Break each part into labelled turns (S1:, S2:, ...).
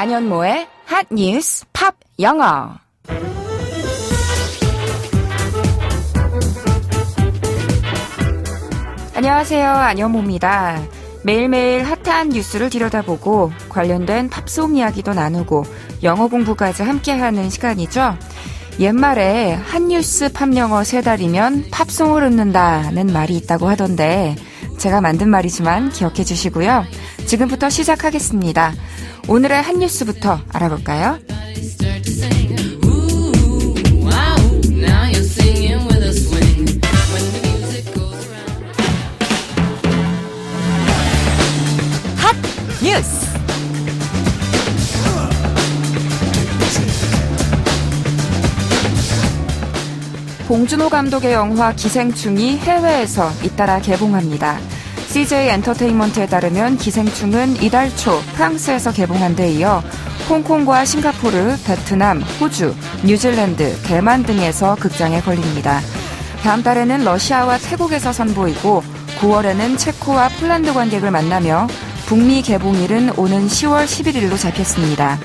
S1: 안현모의 핫 뉴스 팝 영어. 안녕하세요. 안현모입니다. 매일매일 핫한 뉴스를 들여다보고 관련된 팝송 이야기도 나누고 영어 공부까지 함께하는 시간이죠. 옛말에 핫뉴스 팝영어 3달이면 팝송을 듣는다는 말이 있다고 하던데 제가 만든 말이지만 기억해 주시고요. 지금부터 시작하겠습니다. 오늘의 핫뉴스부터 알아볼까요? 핫뉴스! 봉준호 감독의 영화 기생충이 해외에서 잇따라 개봉합니다. CJ 엔터테인먼트에 따르면 기생충은 이달 초 프랑스에서 개봉한 데 이어 홍콩과 싱가포르, 베트남, 호주, 뉴질랜드, 대만 등에서 극장에 걸립니다. 다음 달에는 러시아와 태국에서 선보이고 9월에는 체코와 폴란드 관객을 만나며 북미 개봉일은 오는 10월 11일로 잡혔습니다.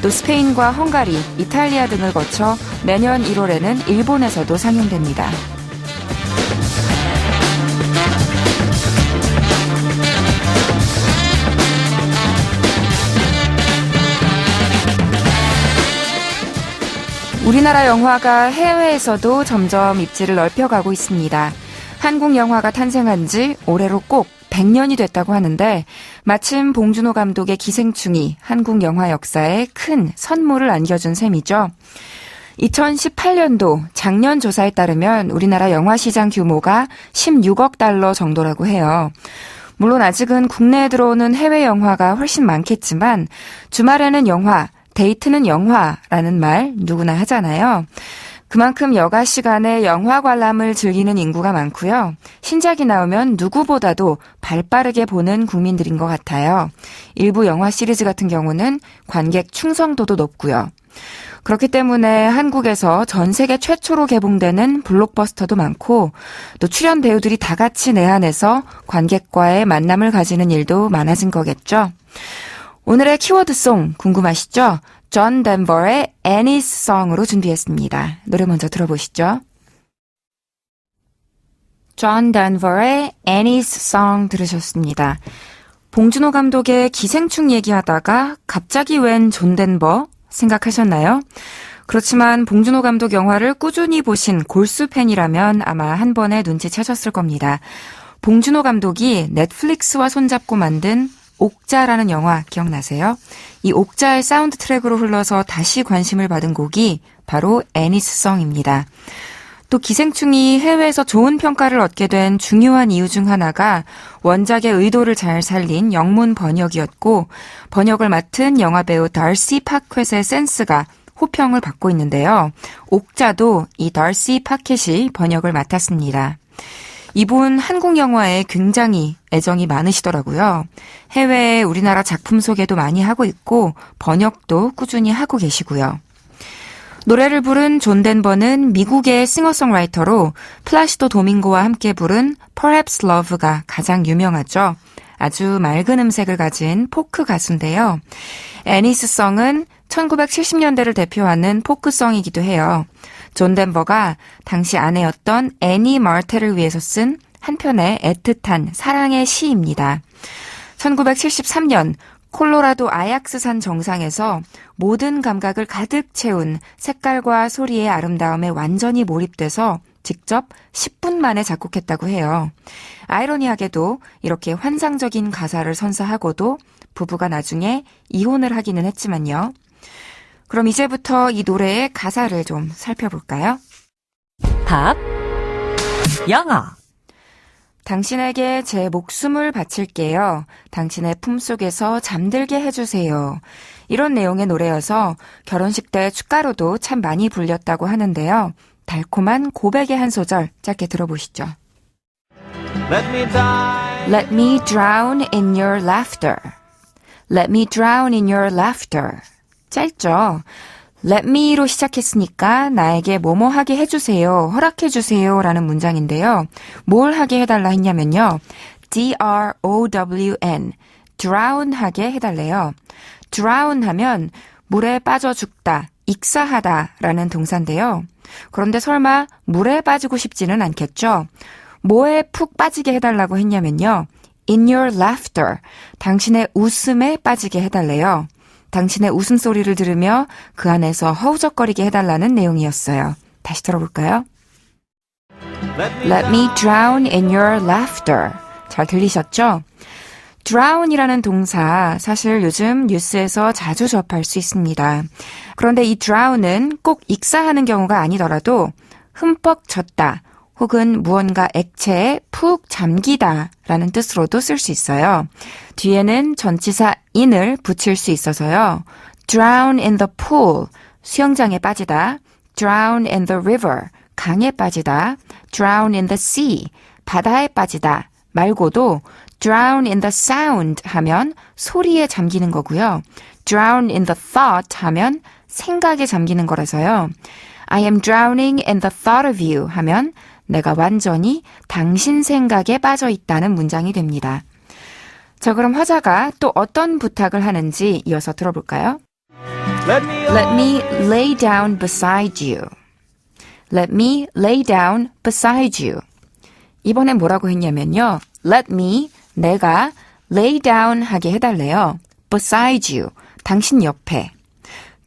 S1: 또 스페인과 헝가리, 이탈리아 등을 거쳐 내년 1월에는 일본에서도 상영됩니다. 우리나라 영화가 해외에서도 점점 입지를 넓혀가고 있습니다. 한국 영화가 탄생한 지 올해로 꼭 100년이 됐다고 하는데 마침 봉준호 감독의 기생충이 한국 영화 역사에 큰 선물을 안겨준 셈이죠. 2018년도 작년 조사에 따르면 우리나라 영화 시장 규모가 16억 달러 정도라고 해요. 물론 아직은 국내에 들어오는 해외 영화가 훨씬 많겠지만 주말에는 영화, 데이트는 영화라는 말 누구나 하잖아요. 그만큼 여가 시간에 영화 관람을 즐기는 인구가 많고요. 신작이 나오면 누구보다도 발빠르게 보는 국민들인 것 같아요. 일부 영화 시리즈 같은 경우는 관객 충성도도 높고요. 그렇기 때문에 한국에서 전 세계 최초로 개봉되는 블록버스터도 많고 또 출연 배우들이 다 같이 내한해서 관객과의 만남을 가지는 일도 많아진 거겠죠. 오늘의 키워드송 궁금하시죠? 존 덴버의 Annie's Song으로 준비했습니다. 노래 먼저 들어보시죠. 존 덴버의 Annie's Song 들으셨습니다. 봉준호 감독의 기생충 얘기하다가 갑자기 웬 존 덴버 생각하셨나요? 그렇지만 봉준호 감독 영화를 꾸준히 보신 골수 팬이라면 아마 한 번에 눈치채셨을 겁니다. 봉준호 감독이 넷플릭스와 손잡고 만든 옥자라는 영화 기억나세요? 이 옥자의 사운드 트랙으로 흘러서 다시 관심을 받은 곡이 바로 애니스 성입니다. 또 기생충이 해외에서 좋은 평가를 얻게 된 중요한 이유 중 하나가 원작의 의도를 잘 살린 영문 번역이었고 번역을 맡은 영화배우 달시 파켓의 센스가 호평을 받고 있는데요. 옥자도 이 달시 파켓이 번역을 맡았습니다. 이분 한국 영화에 굉장히 애정이 많으시더라고요. 해외에 우리나라 작품 소개도 많이 하고 있고 번역도 꾸준히 하고 계시고요. 노래를 부른 존 덴버는 미국의 싱어송라이터로 플라시도 도밍고와 함께 부른 Perhaps Love가 가장 유명하죠. 아주 맑은 음색을 가진 포크 가수인데요. 애니스성은 1970년대를 대표하는 포크성이기도 해요. 존 덴버가 당시 아내였던 애니 마르텔을 위해서 쓴 한편의 애틋한 사랑의 시입니다. 1973년 콜로라도 아약스산 정상에서 모든 감각을 가득 채운 색깔과 소리의 아름다움에 완전히 몰입돼서 직접 10분 만에 작곡했다고 해요. 아이러니하게도 이렇게 환상적인 가사를 선사하고도 부부가 나중에 이혼을 하기는 했지만요. 그럼 이제부터 이 노래의 가사를 좀 살펴볼까요?
S2: 팝 영어.
S1: 당신에게 제 목숨을 바칠게요. 당신의 품속에서 잠들게 해주세요. 이런 내용의 노래여서 결혼식 때 축가로도 참 많이 불렸다고 하는데요. 달콤한 고백의 한 소절 짧게 들어보시죠. Let me drown in your laughter. Let me drown in your laughter. 짧죠? Let me로 시작했으니까 나에게 뭐뭐 하게 해주세요, 허락해주세요 라는 문장인데요. 뭘 하게 해달라 했냐면요. drown, drown하게 해달래요. drown 하면 물에 빠져 죽다, 익사하다 라는 동사인데요. 그런데 설마 물에 빠지고 싶지는 않겠죠? 뭐에 푹 빠지게 해달라고 했냐면요. In your laughter, 당신의 웃음에 빠지게 해달래요. 당신의 웃음소리를 들으며 그 안에서 허우적거리게 해달라는 내용이었어요. 다시 들어볼까요? Let me drown in your laughter. 잘 들리셨죠? drown이라는 동사 사실 요즘 뉴스에서 자주 접할 수 있습니다. 그런데 이 drown은 꼭 익사하는 경우가 아니더라도 흠뻑 젖다 혹은 무언가 액체에 푹 잠기다 라는 뜻으로도 쓸 수 있어요. 뒤에는 전치사 in을 붙일 수 있어서요. drown in the pool, 수영장에 빠지다. drown in the river, 강에 빠지다. drown in the sea, 바다에 빠지다 말고도 drown in the sound 하면 소리에 잠기는 거고요. drown in the thought 하면 생각에 잠기는 거라서요. I am drowning in the thought of you 하면 내가 완전히 당신 생각에 빠져 있다는 문장이 됩니다. 자, 그럼 화자가 또 어떤 부탁을 하는지 이어서 들어볼까요? Let me lay down beside you. Let me lay down beside you. 이번엔 뭐라고 했냐면요. Let me, 내가 lay down 하게 해달래요. beside you, 당신 옆에.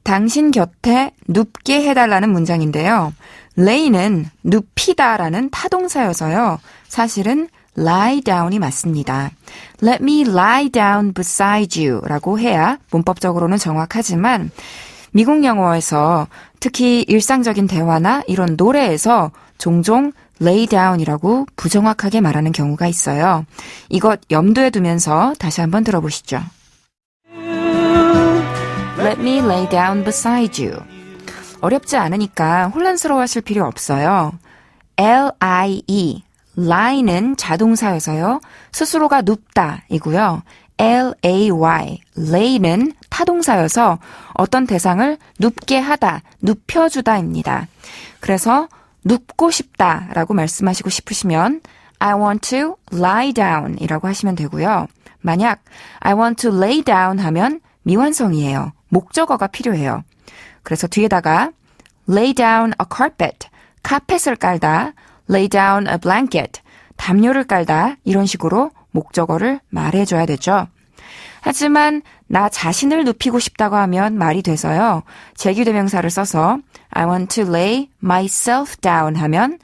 S1: 당신 곁에 눕게 해달라는 문장인데요. lay는 눕히다라는 타동사여서요. 사실은 lie down이 맞습니다. Let me lie down beside you 라고 해야 문법적으로는 정확하지만 미국 영어에서 특히 일상적인 대화나 이런 노래에서 종종 lay down이라고 부정확하게 말하는 경우가 있어요. 이것 염두에 두면서 다시 한번 들어보시죠. Let me lay down beside you. 어렵지 않으니까 혼란스러워하실 필요 없어요. L-I-E, lie는 자동사여서요. 스스로가 눕다 이고요. L-A-Y, lay는 타동사여서 어떤 대상을 눕게 하다, 눕혀주다입니다. 그래서 눕고 싶다라고 말씀하시고 싶으시면 I want to lie down 이라고 하시면 되고요. 만약 I want to lay down 하면 미완성이에요. 목적어가 필요해요. 그래서 뒤에다가 lay down a carpet, 카펫을 깔다, lay down a blanket, 담요를 깔다 이런 식으로 목적어를 말해줘야 되죠. 하지만 나 자신을 눕히고 싶다고 하면 말이 돼서요. 제규대명사를 써서 I want to lay myself down 하면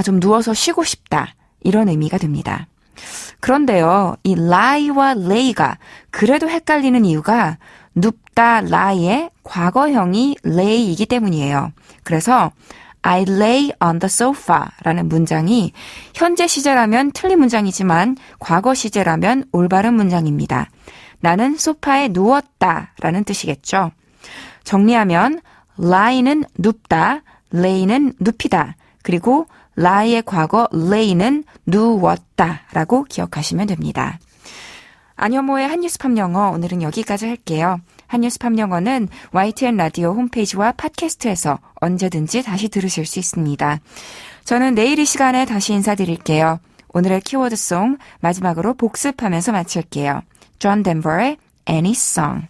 S1: 좀 누워서 쉬고 싶다 이런 의미가 됩니다. 그런데요. 이 lie와 lay가 그래도 헷갈리는 이유가 눕다 lie의 과거형이 lay이기 때문이에요. 그래서 I lay on the sofa 라는 문장이 현재 시제라면 틀린 문장이지만 과거 시제라면 올바른 문장입니다. 나는 소파에 누웠다 라는 뜻이겠죠. 정리하면 lie는 눕다, lay는 눕히다, 그리고 lie의 과거 lay는 누웠다 라고 기억하시면 됩니다. 안현모의 한뉴스팝 영어 오늘은 여기까지 할게요. 한뉴스팝 영어는 YTN 라디오 홈페이지와 팟캐스트에서 언제든지 다시 들으실 수 있습니다. 저는 내일 이 시간에 다시 인사드릴게요. 오늘의 키워드송 마지막으로 복습하면서 마칠게요. 존 덴버의 Any Song.